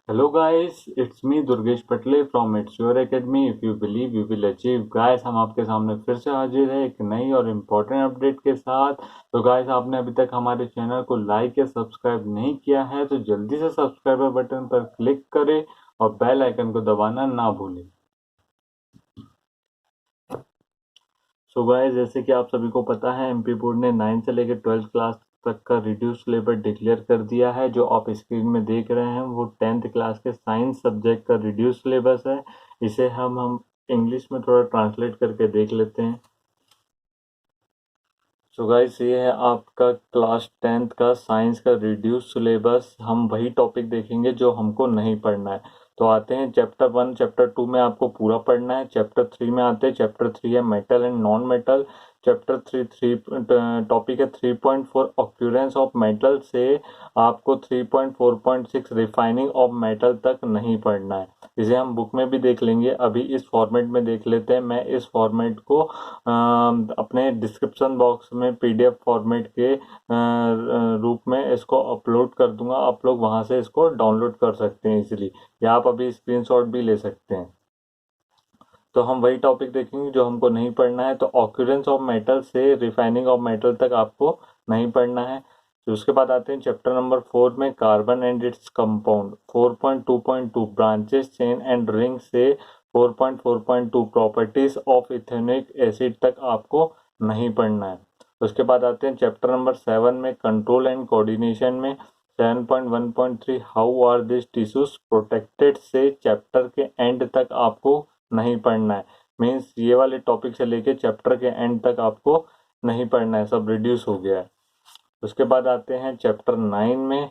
Hello guys, it's me Durgesh Patle from It's Your Academy. If you believe you will achieve. Guys, हम आपके सामने फिर से हाजिर है एक नई और इम्पोर्टेंट अपडेट के साथ। तो गाइस, आपने अभी तक हमारे चैनल को लाइक या सब्सक्राइब नहीं किया है तो जल्दी से सब्सक्राइबर बटन पर क्लिक करें और बेल आइकन को दबाना ना भूलें। सो गाइस, जैसे कि आप सभी को पता है, एमपी बोर्ड ने 9 से लेकर 12th क्लास तक का रिड्यूस सिलेबस डिक्लेयर कर दिया है। जो आप स्क्रीन में देख रहे हैं वो 10th क्लास के साइंस सब्जेक्ट का रिड्यूस सिलेबस है। इसे हम इंग्लिश में थोड़ा ट्रांसलेट करके देख लेते हैं। सो गाइस, ये है आपका क्लास 10th का साइंस का रिड्यूस सिलेबस। हम वही टॉपिक देखेंगे जो हमको नहीं पढ़ना है। तो आते हैं चैप्टर 1। चैप्टर 2 में आपको पूरा पढ़ना है। चैप्टर 3 में आते हैं। चैप्टर 3 है metal and non metal. Chapter 3 topic है 3.4 ऑक्यूरेंस ऑफ मेटल से आपको 3.4.6 रिफाइनिंग ऑफ मेटल तक नहीं पढ़ना है। इसे हम बुक में भी देख लेंगे, अभी इस फॉर्मेट में देख लेते हैं। मैं इस फॉर्मेट को अपने डिस्क्रिप्शन बॉक्स में पीडीएफ फॉर्मेट के रूप में इसको अपलोड कर दूंगा। आप लोग वहां से इसको डाउनलोड कर सकते हैं इजीली, या आप अभी स्क्रीनशॉट भी ले सकते हैं। तो हम वही टॉपिक देखेंगे जो हमको नहीं पढ़ना है। तो ऑक्यूरेंस ऑफ मेटल से रिफाइनिंग ऑफ मेटल तक आपको नहीं पढ़ना है। तो उसके बाद आते हैं चैप्टर नंबर 4 में carbon and its compound. 4.2.2 branches chain and ring से 4.4.2 प्रॉपर्टीज ऑफ इथेनोइक एसिड तक आपको नहीं पढ़ना है। उसके बाद आते हैं चैप्टर नंबर 7 में कंट्रोल एंड कोऑर्डिनेशन में 7.1.3 how are this tissues protected से चैप्टर के एंड तक आपको नहीं पढ़ना है। मीन्स ये वाले टॉपिक से लेके चैप्टर के एंड तक आपको नहीं पढ़ना है, सब रिड्यूस हो गया है। उसके बाद आते हैं चैप्टर 9 में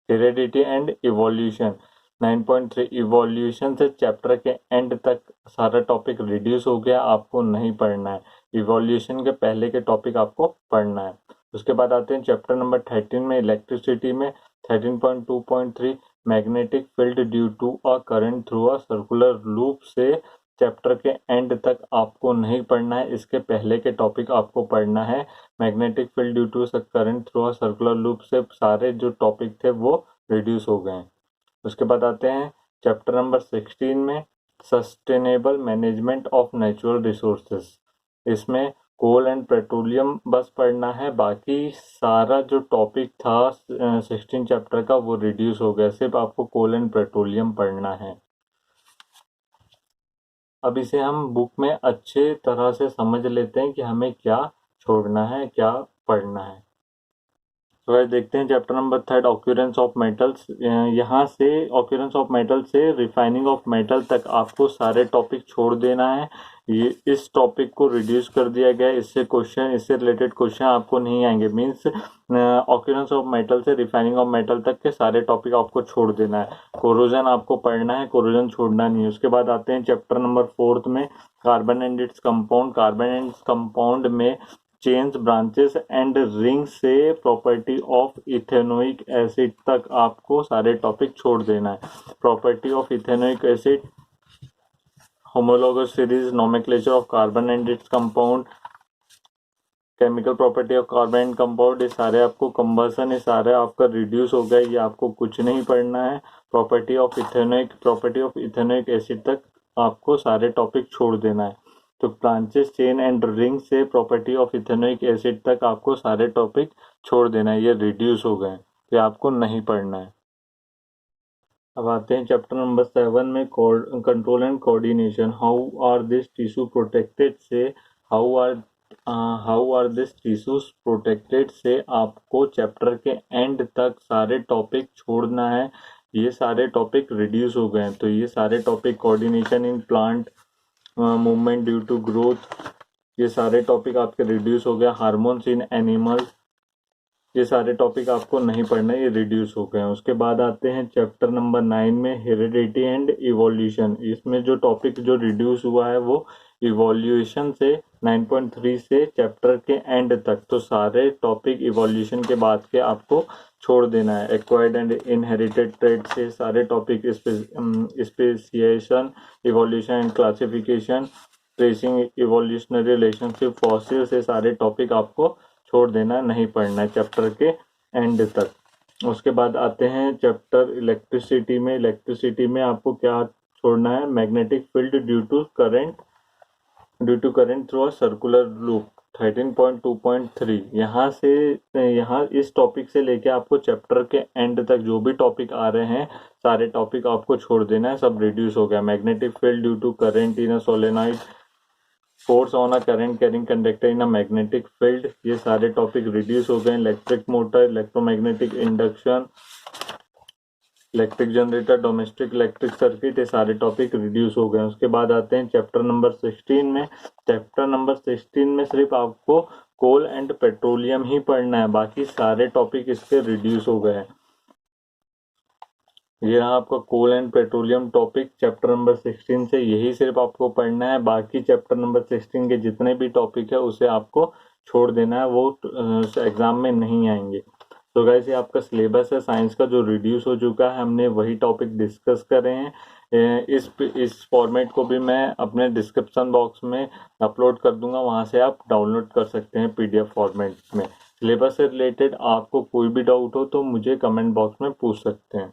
हेरेडिटी एंड इवोल्यूशन। 9.3 इवोल्यूशन से चैप्टर के एंड तक सारा टॉपिक रिड्यूस हो गया, आपको नहीं पढ़ना है। इवोल्यूशन के पहले के टॉपिक आपको पढ़ना है। उसके बाद आते हैं चैप्टर नंबर 13 में इलेक्ट्रिसिटी में 13.2.3 magnetic field due to a current through a circular loop से चैप्टर के एंड तक आपको नहीं पढ़ना है। इसके पहले के टॉपिक आपको पढ़ना है। Magnetic field due to current through a circular loop से सारे जो टॉपिक थे वो रिड्यूस हो गए हैं। उसके बाद आते हैं चैप्टर नंबर 16 में sustainable management of natural resources. इसमें कोल एंड पेट्रोलियम बस पढ़ना है, बाकी सारा जो टॉपिक था 16 चैप्टर का वो रिड्यूस हो गया, सिर्फ आपको कोल एंड पेट्रोलियम पढ़ना है। अब इसे हम बुक में अच्छे तरह से समझ लेते हैं कि हमें क्या छोड़ना है, क्या पढ़ना है। तो गाइस, देखते हैं chapter number 3 occurrence of metals. यहाँ से ऑक्यूरेंस ऑफ मेटल से रिफाइनिंग ऑफ मेटल तक आपको सारे टॉपिक छोड़ देना है। ये इस टॉपिक को रिड्यूस कर दिया गया है। इससे रिलेटेड क्वेश्चन आपको नहीं आएंगे। मीन्स ऑक्यूरेंस ऑफ मेटल से रिफाइनिंग ऑफ मेटल तक के सारे टॉपिक आपको छोड़ देना है। कोरोजन आपको पढ़ना है, कोरोजन छोड़ना नहीं है। उसके बाद आते हैं चैप्टर नंबर 4 में carbon and its compound. Carbon and its compound में चेन्स ब्रांचेस एंड रिंग से प्रॉपर्टी ऑफ इथेनोइक एसिड तक आपको सारे टॉपिक छोड़ देना है। Property of ethanoic acid, homologous series, nomenclature of carbon and its compound, chemical property of carbon and compound, ये सारे आपको कंबसन, ये सारे आपका रिड्यूस हो गया, ये आपको कुछ नहीं पढ़ना है। प्रॉपर्टी ऑफ इथेनोइक एसिड तक आपको सारे टॉपिक छोड़ देना है। तो ब्रांचेस चेन एंड रिंग से प्रॉपर्टी ऑफ इथेनोइक एसिड तक आपको सारे टॉपिक छोड़ देना है, ये रिड्यूस हो गए, ये आपको नहीं पढ़ना है। अब आते हैं चैप्टर नंबर 7 में control and coordination. How are this tissue protected से how are this tissues protected से आपको चैप्टर के एंड तक सारे टॉपिक छोड़ना है। ये सारे टॉपिक रिड्यूस हो गए हैं। तो ये सारे topic coordination in plant, movement due to growth, ये सारे टॉपिक आपके रिड्यूस हो गए। हार्मोन्स इन एनिमल, ये सारे टॉपिक आपको नहीं पढ़ना, ये रिड्यूस हो गए हैं। उसके बाद आते हैं चैप्टर नंबर 9 में हेरिडिटी एंड इवोल्यूशन। इसमें जो टॉपिक जो रिड्यूस हुआ है वो इवोल्यूशन से 9.3 से चैप्टर के एंड तक। तो सारे टॉपिक इवोल्यूशन के बाद के आपको छोड़ देना है। एक्वायर्ड एंड इनहेरिटेड ट्रेड से सारे topic, speciation, evolution and classification, tracing evolutionary relationship, fossil से सारे टॉपिक आपको छोड़ देना, नहीं पढ़ना है चैप्टर के एंड तक। उसके बाद आते हैं चैप्टर इलेक्ट्रिसिटी में। इलेक्ट्रिसिटी में आपको क्या छोड़ना है, magnetic field due to current through a circular loop 13.2.3। यहाँ से यहाँ इस टॉपिक से लेके आपको चैप्टर के एंड तक जो भी टॉपिक आ रहे हैं सारे टॉपिक आपको छोड़ देना है, सब रिड्यूस हो गया। Magnetic field due to current in a solenoid, force on a current carrying conductor in a magnetic field, ये सारे टॉपिक रिड्यूस हो गए। Electric motor, electromagnetic induction, electric generator, domestic electric circuit, ये सारे टॉपिक रिड्यूस हो गए। उसके बाद आते हैं चैप्टर नंबर 16 में। चैप्टर नंबर 16 में सिर्फ आपको कोल एंड पेट्रोलियम ही पढ़ना है, बाकी सारे टॉपिक इसके रिड्यूस हो गए हैं। ये रहा आपका coal and petroleum topic chapter number 16 से, यही सिर्फ आपको पढ़ना है। बाकी चैप्टर नंबर 16 के जितने भी टॉपिक है उसे आपको छोड़ देना है, वो एग्जाम में नहीं आएंगे। तो गाइस ये आपका सिलेबस है साइंस का जो रिड्यूस हो चुका है, हमने वही टॉपिक डिस्कस करे हैं। इस फॉर्मेट को भी मैं अपने डिस्क्रिप्शन बॉक्स में अपलोड कर दूंगा, वहां से आप डाउनलोड कर सकते हैं PDF फॉर्मेट में। सिलेबस से रिलेटेड आपको कोई भी डाउट हो तो मुझे कमेंट बॉक्स में पूछ सकते हैं।